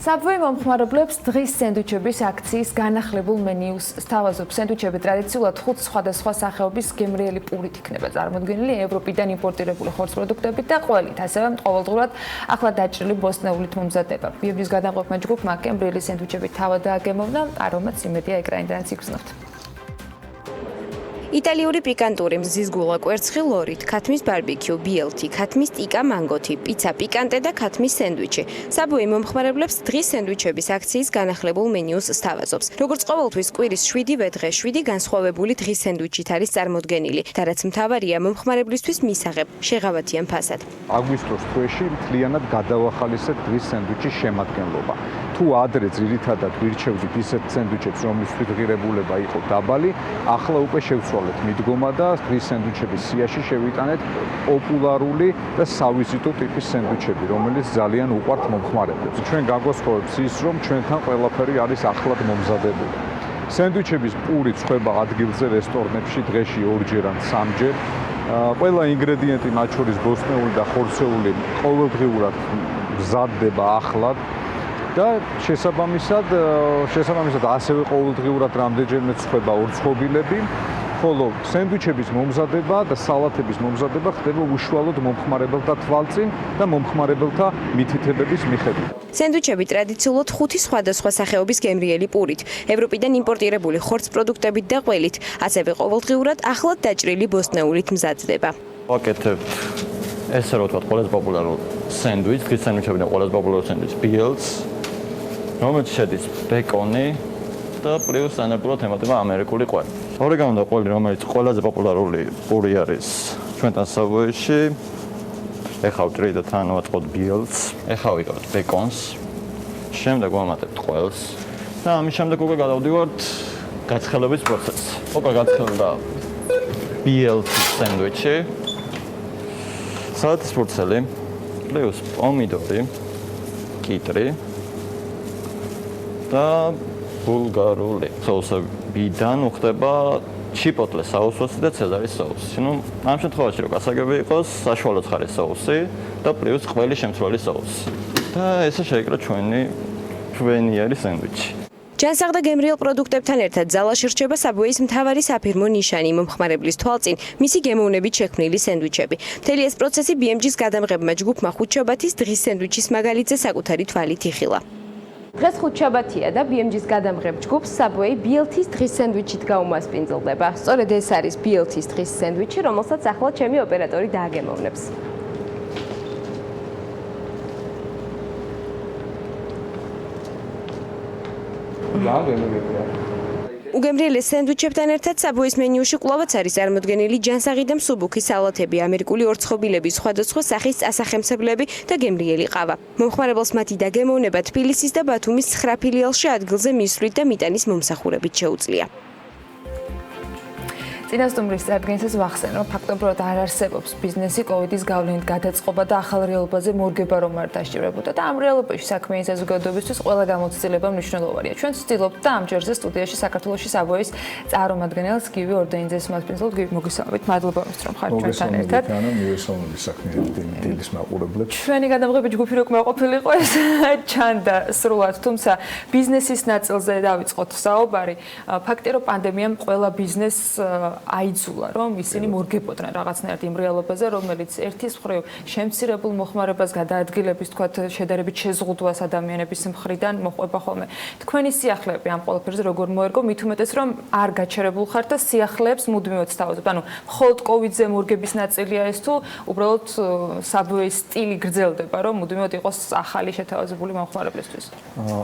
საბვეი მომხმარებლებს დღის სენდვიჩების აქციის განახლებულ მენიუს სთავაზობს. სენდვიჩები ტრადიციულად 5 სხვადასხვა სახეობის გემრიელი პურით იქნება წარმოდგენილი ევროპიდან იმპორტირებული ხორცპროდუქტებით და ყველით, ასევე ყოველდღიურად ახლად-დაჭრილი ბოსტნეულით მომზადდება. ბიების გადამყოფმა ჯგუფმა გემრიელი სენდვიჩები თავად დააგემოვნა, რომაც იმედია ეკრანიდან იგრძნობთ. იტალიური პიკანტური მზის გულა კვერცხი ლორით, ქათმის ბარბიქიუ, ბიელთი, ქათმის ტიკა მანგოთი, პიცა პიკანტე და ქათმის სენდვიჩი. საბვეი მომხმარებლებს დღის სენდვიჩების აქციის განახლებულ მენიუს სთავაზობს. როგორც ყოველთვის კვირის 7-ვე დღე 7 განსხვავებული დღის სენდვიჩით არის წარმოდგენილი და რაც მთავარია მომხმარებლისთვის მისაღებ შეღავათიან ფასად. აგვისტოს თვეში მთლიანად გადავახალისეთ დღის სენდვიჩის შემადგენლობა. თუ ადრე ძირითადად ვირჩევდით ისეთ სენდვიჩებს, რომლისთვის ღირებულება იყო დაბალი, ახლა უკვე შევცვალეთ მიდგომა და დღის სენდვიჩების სიაში შევიტანეთ პოპულარული და სავიზიტო ტიპის სენდვიჩები, რომელიც ძალიან უყვართ მომხმარებლებს. ჩვენ გაგვასწორებს ის, რომ ჩვენთან ყველაფერი არის ახლად მომზადებული. სენდვიჩების პური ცხება ადგილზე რესტორნებში დღეში 2-ჯერ ან 3-ჯერ. ყველა ინგრედიენტი, მათ შორის ბოსტნეული და ხორცეული, ყოველდღიურად მზადდება ახლად. და შესაბამისად ასევე ყოველდღიურად რამდენჯერმე ცხება ორცხობილები, ხოლო სენდვიჩების მომზადება და სალათების მომზადება ხდება უშუალოდ მომხმარებელთა თვალწინ და მომხმარებელთა მითითებების მიხედვით. სენდვიჩები ტრადიციულად 5 სხვადასხვა სახეობის გემრიელი პურით, ევროპიდან იმპორტირებული ხორცპროდუქტებით და ყველით, ასევე ყოველდღიურად ახლად-დაჭრილი ბოსტნეულით მზადდება. ვაკეთებთ ესე რომ ვთქვათ, ყველაზე პოპულარულ სენდვიჩს, დღის სენდვიჩებიდან ყველაზე პოპულარულ სენდვიჩს ბიელს, რომელიც შედის ბეკონი და პლუს ანალოგურად ემატება ამერიკული ყველი. ორეგანო და ყველი, რომელიც ყველაზე პოპულარული პური არის ჩვენთან საბვეიში. ეხლა ვჭრით და თან ვაწყობთ ბიელს, ეხლა ვიყავთ ბეკონს, შემდეგ ვამატებთ ყველს და ამის შემდეგ უკვე გადავდივართ გაცხელების პროცესს. უკვე გაცხელდა ბიელსის სენდვიჩი. სალათის ფურცელი, პლუს პომიდორი, კიტრი და ბულგარული სოუსებიდან უხდება ჩიპოტლე საუსი და ცეზარის საუსი. ნუ ამ შემთხვევაში რომ გასაგები იყოს, საშუალო ცხარის საუსი და პლუს ყველის შემცველი საუსი. და ესე შეიკრა ჩვენი ჩვენიერი სენდვიჩი. ჯანსაღ და გემრიელ პროდუქტებთან ერთად ძალაში რჩება საბვეის მთავარი საფირმო ნიშანი მომხმარებლის თვალწინ, მისი გემოვნებით შექმნილი სენდვიჩები. მთელი ეს პროცესი BMG-ს გადამღებმა ჯგუფმა ხუთშაბათის დღის სენდვიჩის მაგალითზე საკუთარი თვალით იხილა. დღეს ხუთშაბათია და BMG-ს გადამღებ ჯგუფს საბვეი ბიელთის დღის სენდვიჩით გაუმასპინძლდება. სწორედ ეს არის ბიელთის დღის სენდვიჩი, რომელსაც ახლა ჩემი ოპერატორი დააგემოვნებს. უგემრიელ სენდვიჩებთან ერთად საბვეის მენიუში კვლავაც არის წარმოდგენილი ჯანსაღი და მსუბუქი სალათები, ამერიკული ორცხობილები, სხვადასხვა სახის წასახემსებლები და გემრიელი ყავა. მომხმარებელს მათი დაგემოვნება თბილისის და ბათუმის 9 ფილიალში ადგილზე მისვლით და მიტანის მომსახურებით შეუძლია. წინასწუმრის წარდგენისას ვახსენე, რომ ფაქტობრივად არ არსებობს ბიზნესი კოვიდის გავლენით გადაწყობა და ახალ რეალობაზე მორგება რომ არ დასჭირებოდა და ამ რეალობაში საქმიანი საზოგადოებისთვის ყველა გამოცდილება მნიშვნელოვანია. ჩვენ ვცდილობთ და ამ ჯერზე სტუდიაში საქართველოში საბვეის წარმომადგენელს გივი ორდენიძეს მასპინძლობთ. გივი, მოგესალმებით. მადლობა რომ ხართ ჩვენთან ერთად. მოგესალმებით საქმიანი დილის მაყურებლებს. ჩვენი გადამღები ჯგუფი რო კმაყოფილიყო ეს ჩანდა სრულად, თუმცა ბიზნესის ნაწილზე დავიწყოთ საუბარი. ფაქტია რომ პანდემიამ ყველა ბიზნესს აიძულა, რომ ისინი მორგებოდნენ რაღაცნაირად იმ რეალობაზე, რომელიც ერთის მხრივ შემცირებულ მოხმარებას გადაადგილების, თქვათ, შედარებით შეზღუდვას ადამიანების მხრიდან მოყვება ხოლმე. თქვენი სიახლეები ამ ყველაფერზე როგორ მოერგო, მით უმეტეს რომ არ გაჩერებულ ხართ და სიახლეებს მუდმივად სთავაზობთ. ანუ მხოლოდ კოვიდზე მორგების ნაწილია ეს თუ უბრალოდ საბვეის სტილი გრძელდება, რომ მუდმივად იყოს ახალი შეთავაზებული მომხმარებლისთვის?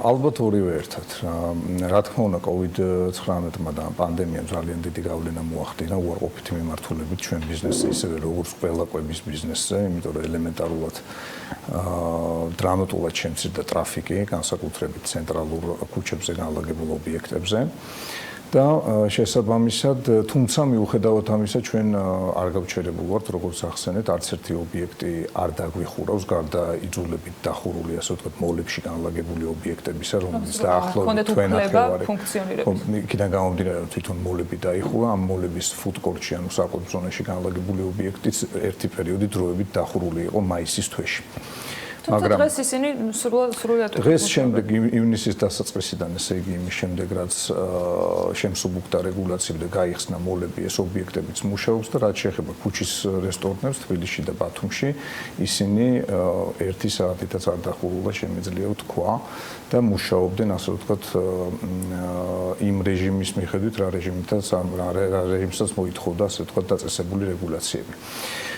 ალბათ ორივე ერთად. რა თქმა უნდა, COVID-19-მა და პანდემიამ ძალიან დიდი გავლენა მოახდინა უარყოფითი მიმართულებით ჩვენ ბიზნესზე, ისევე როგორც ყველა კვების ბიზნესზე, იმიტომ რომ ელემენტარულად დრამატულად შემცირდა ტრაფიკი, განსაკუთრებით ცენტრალურ ქუჩებზე განლაგებულ ობიექტებზე. და შესაბამისად, თუმცა მიუხედავად ამისა, ჩვენ არ გავჩერებულ ვართ, როგორც ახსენეთ, არც ერთი ობიექტი არ დაგვიხურავს, გარდა იძულებით დახურული, ასე ვთქვათ, მოლებში განლაგებული ობიექტებისა, რომელიც დაახლოებით თქვენ ახევარი. იქიდან გამომდინარე, რომ თვითონ მოლები დაიხურა, ამ მოლების ფუდკორტში, ანუ საკუთრ ზონაში განლაგებული ობიექტიც ერთი პერიოდი დროებით დახურული იყო მაისის თვეში. თუმცა დღეს ისინი სრულად დღეს შემდეგ ივნისის დასაწყისიდან, ესე იგი იმის შემდეგ, რაც შემსუბუქდა რეგულაციები და გაიხსნა მოლები, ეს ობიექტებიც მუშაობს და რაც შეეხება ქუჩის რესტორნებს თბილისში და ბათუმში, ისინი 1 საათითაც არ დახურულა შემიძლია ვთქვა და მუშაობდნენ, ასე ვთქვათ, იმ რეჟიმის მიხედვით, რა რეჟიმსაც მოითხოვდა, ასე ვთქვათ, დაწესებული რეგულაციები.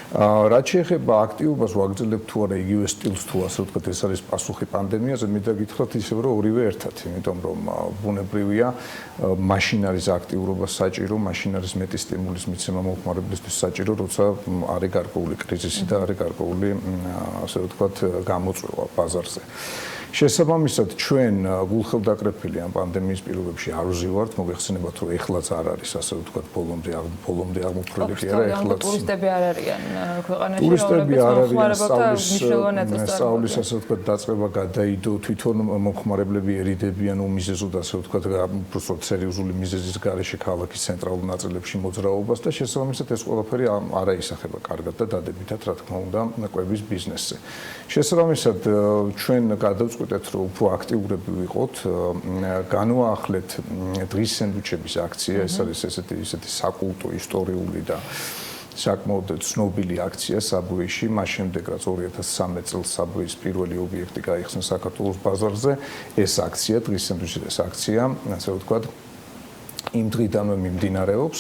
რაც შეეხება აქტიობას ვაგრძელებთ თუ არა იგივე სტილს თუ ასე ვთქვათ, ეს არის პასუხი პანდემიაზე, მინდა გითხრათ ისევ რომ ორივე ერთად, იმიტომ რომ ბუნებრივია, მაშინ არის აქტიურობა საჭირო, მაშინ არის მეტი სტიმულის მიცემა მომხმარებლისთვის საჭირო, როცა არის გარკვეული კრიზისი და არის გარკვეული, ასე ვთქვათ, გამოწვევა ბაზარზე. შესაბამისად, ჩვენ გულხელდაკრეფილი ამ პანდემიის პირობებში არ ვზივართ, მოგეხსენებათ, რომ ეხლაც არ არის, ასე ვთქვათ, ბოლომდე აღმოფხვრელი კი არა, ეხლაც ტურისტები არ არიან ქვეყანაში, ტურისტები არ არიან, მომხმარებელთა სწავლის, ასე ვთქვათ, დაწყება გადაიდო, თვითონ მომხმარებლები ერიდებიან უმიზეზოდ, ასე ვთქვათ, უბრალოდ სერიოზული მიზეზის გარეშე ქალაქის ცენტრალურ ნაწილებში მოძრაობას და შესაბამისად ეს ყველაფერი არ აისახება კარგად და დადებითად, რა თქმა უნდა, კვების ბიზნესზე. შესაბამისად, ჩვენ გადავწყვიტეთ, რომ უფრო აქტიურები ვიყოთ, განვაახლეთ დღის სენდვიჩების აქცია, ეს არის ესეთი საკულტო, ისტორიული და საკმაოდ ცნობილი აქცია საბვეიში, მას შემდეგ რაც 2013 წელს საბვეის პირველი ობიექტი გაიხსნა საქართველოს ბაზარზე, ეს აქცია, დღის სენდვიჩების აქცია, ასე ვთქვათ, იმ დღიდანვე მიმდინარეობს.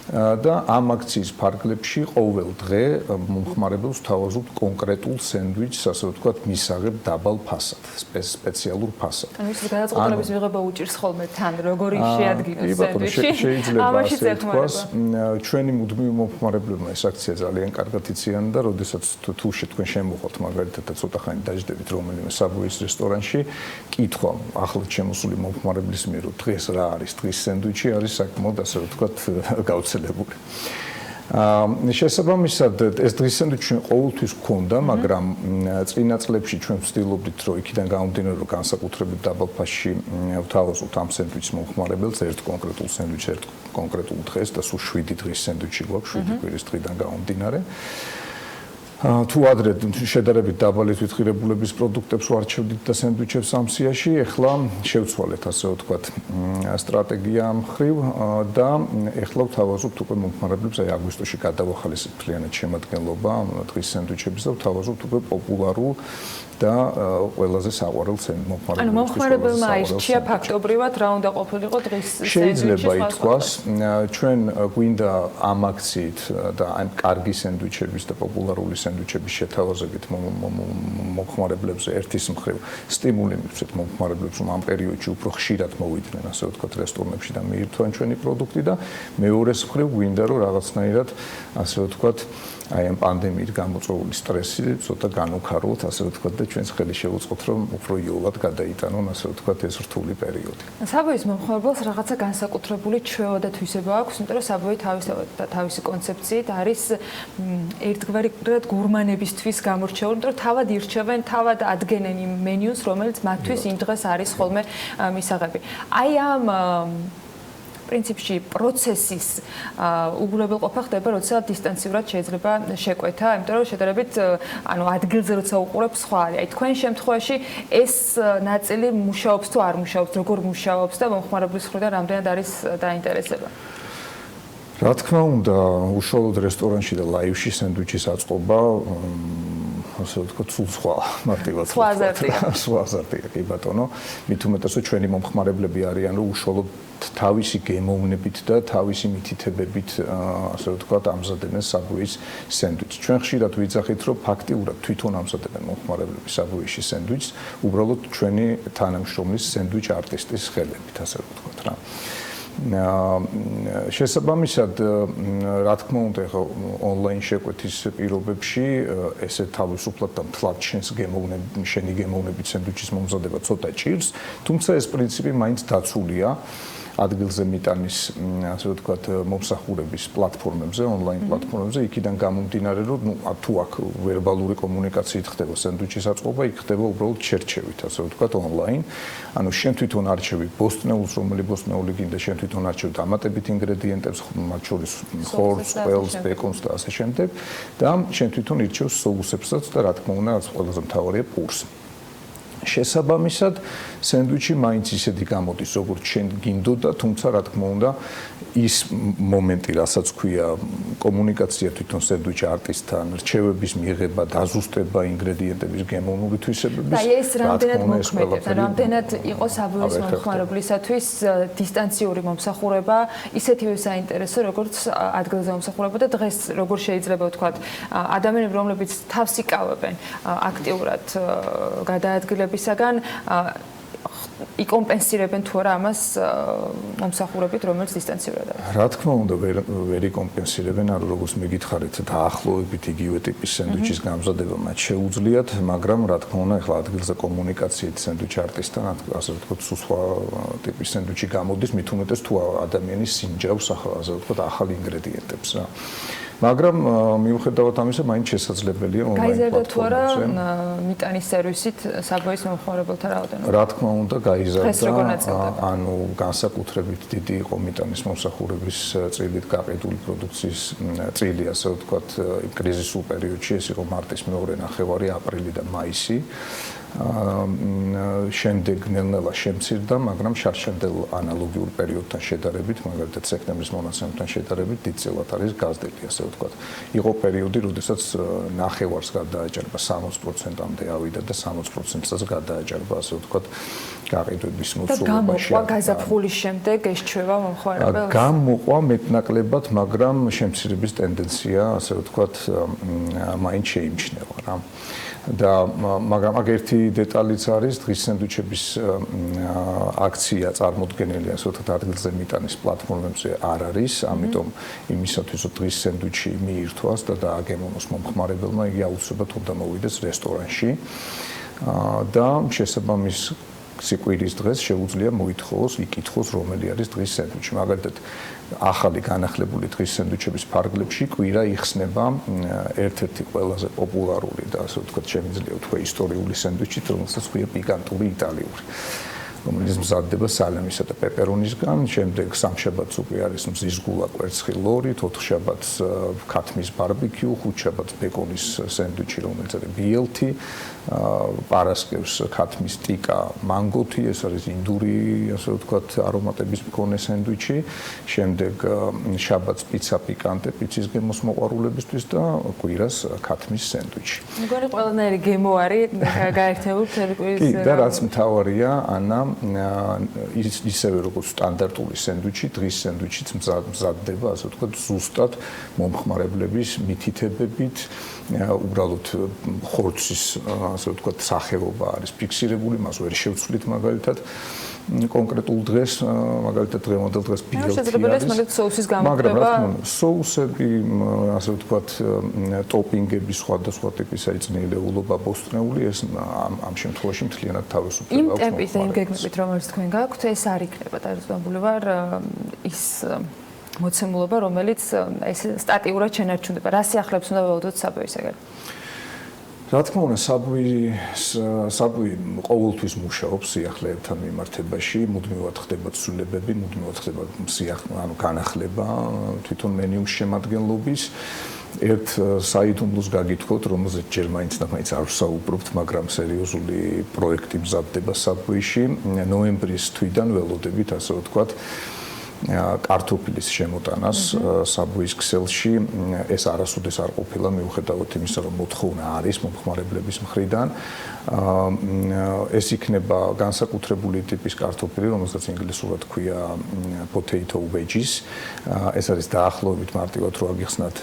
და ამ აქციის ფარგლებში ყოველ დღე მომხმარებელს თავაზობთ კონკრეტულ სენდვიჩს, ასე ვთქვათ, მისაღებ დაბალ ფასად, სპეციალურ ფასად. ანუ ის გადაწყვეტილების მიღება უჭირს ხოლმე თან, როგორი შეადგინოს სენდვიჩი. შეიძლება ასე ვთქვას, ჩვენი მუდმივი მომხმარებლებმა ეს აქცია ძალიან კარგად იციან და როდესაც თუ თქვენ შემოხვალთ მაგალითად ცოტა ხანი დაждდებით რომელიმე საბვეის რესტორანში, კითხვა ახლად შემოსული მომხმარებლის მიერ, რომ დღეს რა არის დღის სენდვიჩი, არის საკმაოდ, ასე ვთქვათ, გაუცილებელი. შესაბამისად, ეს დღის სენდვიჩი ყოველთვის გვქონდა, მაგრამ წინა წლებში ჩვენ ვცდილობდით, რომ იქიდან გამომდინარე, რომ განსაკუთრებით დაბალ ფასში ვთავაზობთ ამ სენდვიჩს მომხმარებელს, ერთ კონკრეტულ სენდვიჩს, ერთ კონკრეტულ დღეს და სულ 7 დღის სენდვიჩი გვაქვს, 7 კვირის დღიდან გამომდინარე. თუ ადრე შედარებით დაბალი თვითღირებულების პროდუქტებს ვარჩევდით და სენდვიჩებს ამ სიაში, ეხლა შევცვალეთ, ასე ვთქვათ, სტრატეგია მხრივ და ეხლა ვთავაზობთ უკვე მომხმარებლებს, აი აგვისტოში გადავახალისეთ მთლიანად შემადგენლობა დღის სენდვიჩების და ვთავაზობთ უკვე პოპულარულ და ყველაზე საყვარელ მომხმარებელს. ანუ მომხმარებელმა აირჩია ფაქტობრივად რა უნდა ყოფილიყო დღის სენდვიჩის. შეიძლება ითქვას, ჩვენ გვინდა ამ აქციით და ამ კარგი სენდვიჩების და პოპულარული სენდვიჩების შეთავაზებით მომხმარებლებზე ერთის მხრივ სტიმული მივცეთ მომხმარებლებს, რომ ამ პერიოდში უფრო ხშირად მოვიდნენ, ასე ვთქვათ, რესტორნებში და მიირთვან ჩვენი პროდუქტი და მეორეს მხრივ გვინდა, რომ რაღაცნაირად, ასე ვთქვათ, აი ამ პანდემიით გამოწვეული სტრესი ცოტა განუქაროთ, ასე ვთქვათ, და ჩვენს ხელი შევუწყოთ, რომ უფრო იოლად გადაიტანონ, ასე ვთქვათ, ეს რთული პერიოდი. საბვეის მომხმარებელს რაღაცა განსაკუთრებული ჩვევა და თვისება აქვს, იმიტომ რომ საბვეი თავისი კონცეფციით არის ერთგვარად გურმანებისთვის გამორჩეული, იმიტომ რომ თავად ირჩევენ, თავად ადგენენ იმ მენიუს, რომელიც მათთვის იმ დღეს არის ხოლმე მისაღები. აი ამ პრინციპში პროცესის უგულებელყოფა ხდება, როცა დისტანციურად შეიძლება შეკვეთა, იმიტომ რომ შედარებით, ანუ ადგილზე როცა უყურებ სხვა არის. აი თქვენ შემთხვევაში ეს ნაწილი მუშაობს თუ არ მუშაობს, როგორ მუშაობს და მომხმარებლის მხრიდან რამდენად არის დაინტერესება? რა თქმა უნდა, უშუალოდ რესტორანში და ლაივში სენდვიჩის აწყობა ასე ვთქვათ, სულ სხვა მარტივად. სხვა აზარტია. სხვა აზარტია, კი ბატონო. მით უმეტეს, რომ ჩვენი მომხმარებლები არიან, რომ უშუალოდ თავისი გემოვნებით და თავისი მითითებებით, ასე ვთქვათ, ამზადებენ საბვეის სენდვიჩს. ჩვენ ხშირად ვიძახით, რომ ფაქტიურად თვითონ ამზადებენ მომხმარებლები საბვეიში სენდვიჩს, უბრალოდ ჩვენი თანამშრომლის სენდვიჩ არტისტის ხელებით, ასე ვთქვათ რა. შესაბამისად, რა თქმა უნდა, ახლა ონლაინ შეკვეთის პირობებში ესე თავისუფლად და მთლად შენი გემოვნებით სენდვიჩის მომზადება ცოტა ჭირს, თუმცა ეს პრინციპი მაინც დაცულია. ადგილზე მიტანის, ასე ვთქვათ, მომსახურების პლატფორმებზე, ონლაინ პლატფორმებზე, იქიდან გამომდინარე, რომ თუ აქ ვერბალური კომუნიკაციით ხდება სენდვიჩის აწყობა, იქ ხდება უბრალოდ ჩერჩევით, ასე ვთქვათ, ონლაინ. ანუ შენ თვითონ არჩევი ბოსტნეულს, რომელი ბოსტნეული გინდა, შენ თვითონ არჩევ დამატებით ინგრედიენტებს, მათ შორის ხორცს, ყველს, ბეკონს და ასე შემდეგ და შენ თვითონ ირჩევ соуსებსაც და რა თქმა უნდა, რაც ყველაზე მთავარია, პურს. შესაბამისად, სენდვიჩი მაინც ისეთი გამოდის, როგორც შენ გინდოდა, თუმცა რა თქმა უნდა, ის მომენტი, რასაც ქვია კომუნიკაცია თვითონ სენდვიჩ არტისტთან, რჩევების მიღება, დაზუსტება, ინგრედიენტების გემოვნური თვისებების. და ეს რამდენად მოქმედებს, რამდენად იყო საბვეის მომხმარებლისათვის დისტანციური მომსახურება, ისეთივე საინტერესო, როგორც ადგილზე მომსახურება და დღეს როგორ შეიძლება ვთქვათ, ადამიანები, რომლებიც თავს იკავებენ აქტიურად გადაადგილებისაგან იკომპენსირებენ თუ არა ამას მომსახურებით, რომელიც დისტანციურად არის. რა თქმა უნდა, ვერ იკომპენსირებენ, ანუ როგორც მიგითხარით, დაახლოებით იგივე ტიპის სენდვიჩის გამზადება მათ შეუძლიათ, მაგრამ რა თქმა უნდა, ახლა ადგილზე კომუნიკაციით სენდვიჩ არტისტთან, ასე ვთქვათ, სხვა ტიპის სენდვიჩი გამოდის, მით უმეტეს თუ ადამიანი სინჯავს, ასე ვთქვათ, ახალ ინგრედიენტებს რა. მაგრამ მიუხედავად ამისა, მაინც შესაძლებელია ონლაინ პლატფორმებზე. გაიზარდა თუ არა მიტანის სერვისით საბვეის მომხმარებელთა რაოდენობა? რა თქმა უნდა, გაიზარდა, ანუ განსაკუთრებით დიდი იყო მიტანის მომსახურების წილით გაყიდული პროდუქციის წილი, ასე ვთქვათ, კრიზისულ პერიოდში, ეს იყო მარტის მეორე ნახევარი, აპრილი და მაისი. შემდეგ ნელ-ნელა შემცირდა, მაგრამ შარშანდელ ანალოგიურ პერიოდთან შედარებით, მაგალითად სექტემბრის მონაცემთან შედარებით, დიდწილად არის გაზრდილი, ასე ვთქვათ. იყო პერიოდი, როდესაც ნახევარს გადააჭარბა 60%-მდე ავიდა და 60%-საც გადააჭარბა, ასე ვთქვათ, გაყიდვების მოცულობაში. და გამოყვა გაზაფხულის შემდეგ ეს ჩვევა მომხმარებელს? გამოყვა მეტნაკლებად, მაგრამ შემცირების ტენდენცია, ასე ვთქვათ, მაინც შეიმჩნევა რა. და მაგრამ აქ ერთი დეტალიც არის, დღის სენდვიჩების აქცია წარმოდგენილი, ასე ვთქვათ, ადგილზე მიტანის პლატფორმებზე არ არის, ამიტომ იმისათვის, რომ დღის სენდვიჩი მიირთვას და დააგემოვნოს მომხმარებელმა, იგი აუცილებლად უნდა მოვიდეს რესტორანში და შესაბამის სიკვდილის დღეს შეუძლია მოითხოვოს, იკითხოს, რომელი არის დღის სენდვიჩი. მაგალითად, ახალი განახლებული დღის სენდვიჩების ფარგლებში კვირა იხსნება ერთ-ერთი ყველაზე პოპულარული და ასე ვთქვათ, შემიძლია ვთქვა ისტორიული სენდვიჩი, რომელსაც ქვია პიკანტური იტალიური, რომელიც მზადდება სალამისა და პეპერონისგან, შემდეგ სამშაბათს უკვე არის მზის გულა, კვერცხი, ლორით, ოთხშაბათს ქათმის ბარბეკიუ, ხუთშაბათს ბეკონის სენდვიჩი, რომელიც არის ბიელთი, პარასკევს ქათმის ტიკა, მანგოთი, ეს არის ინდური, ასე ვთქვათ, არომატების მქონე სენდვიჩი, შემდეგ შაბათს პიცა პიკანტე, პიცის გემოს მოყვარულებისთვის და კვირას ქათმის სენდვიჩი. მგონი ყველანაირი გემო არის გაერთიანებული მთელი კვირის. კი, და რაც მთავარია, ანა, ისევე როგორც სტანდარტული სენდვიჩი, დღის სენდვიჩიც მზადდება, ასე ვთქვათ, ზუსტად მომხმარებლების მითითებებით, უბრალოდ ხორცის, ასე ვთქვათ, სახეობა არის ფიქსირებული, მას ვერ შევცვლით მაგალითად კონკრეტულ დღეს, მაგალითად დღევანდელ დღეს ბიელთი არის. შეიძლება ეს მაგალითად соуსის გამოყენება. მაგრამ რა თქმა უნდა, соуსები, ასე ვთქვათ, ტოპინგები, სხვადასხვა ტიპის აიწნილებულობა, ბოსტნეული, ეს ამ შემთხვევაში მთლიანად თავისუფლება აქვს. იმ ტემპის და იმ გეგმებით, რომელიც თქვენ გაქვთ, ეს არ იქნება დაძაბული ვარ ის მოცემულობა, რომელიც ეს სტატიურად შენარჩუნდება. რა სიახლეებს უნდა ვეოდოთ საბვეისაგან? რა თქმა უნდა, საბვეი ყოველთვის მუშაობს სიახლეებთან მიმართებაში, მუდმივად ხდება ცვლილებები, მუდმივად ხდება განახლება თვითონ მენიუს შემადგენლობის. ერთ საიდუმლოს გაგითხოვთ, რომელზეც ჯერ მაინც და მაინც არ ვსაუბრობთ, მაგრამ სერიოზული პროექტი მზადდება საბვეიში. ნოემბრის თვიდან ველოდებით, ასე ვთქვათ, კარტოფილის შემოტანას საბვეის ქსელში. ეს არასოდეს არ ყოფილა, მიუხედავად იმისა, რომ მოთხოვნა არის მომხმარებლების მხრიდან. ეს იქნება განსაკუთრებული ტიპის კარტოფილი, რომელსაც ინგლისურად ქვია potato wedges. ეს არის დაახლოებით მარტივად რო აგიხსნათ,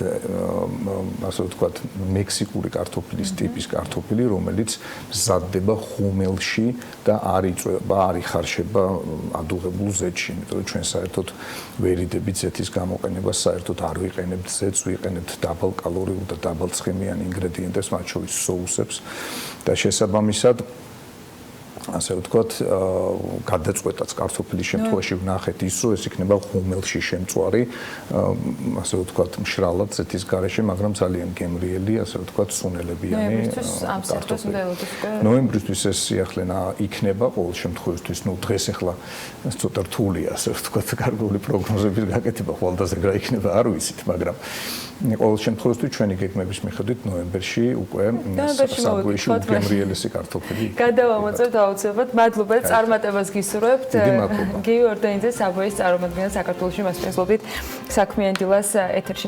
ასე ვთქვათ, მექსიკური კარტოფილის ტიპის კარტოფილი, რომელიც მზადდება ხუმელში და არ იწვება, არ იხარშება ადუღებულ ზეთში, იმიტომ რომ ჩვენ საერთოდ ვერიდებით ზეთის გამოყენებას საერთოდ არ ვიყენებთ ზეთს, ვიყენებთ დაბალკალორიულ და დაბალცხიმიან ინგრედიენტებს, მათ შორის соуსებს და შესაბამისად ასე ვთქვათ, გადაწყვეტაც კარტოფილის შემთხვევაში ვნახეთ ის, რომ ეს იქნება ღუმელში შემწვარი, ასე ვთქვათ, მშრალად ზეთის გარეშე, მაგრამ ძალიან გემრიელი, ასე ვთქვათ, სუნელებიანი კარტოფილი. ნოემბრისთვის ეს სიახლენა იქნება ყოველ შემთხვევაში, ნუ დღეს ახლა ცოტა რთულია, ასე ვთქვათ, გარკვეული პროგნოზების გაკეთება ხვალდაზე რა იქნება, არ ვიცით, მაგრამ ყოველ შემთხვევაში ჩვენი გეგმების მიხედვით ნოემბერში უკვე საბვეიში უგემრიელესი კარტოფილი. გადავამოწევთ აუცილებლად. მადლობა, წარმატებას გისურვებთ. დიდი მადლობა. გივი ორდენიძე საბვეის წარმომადგენელი საქართველოში მასპინძლობით საქმიან დილას ეთერში.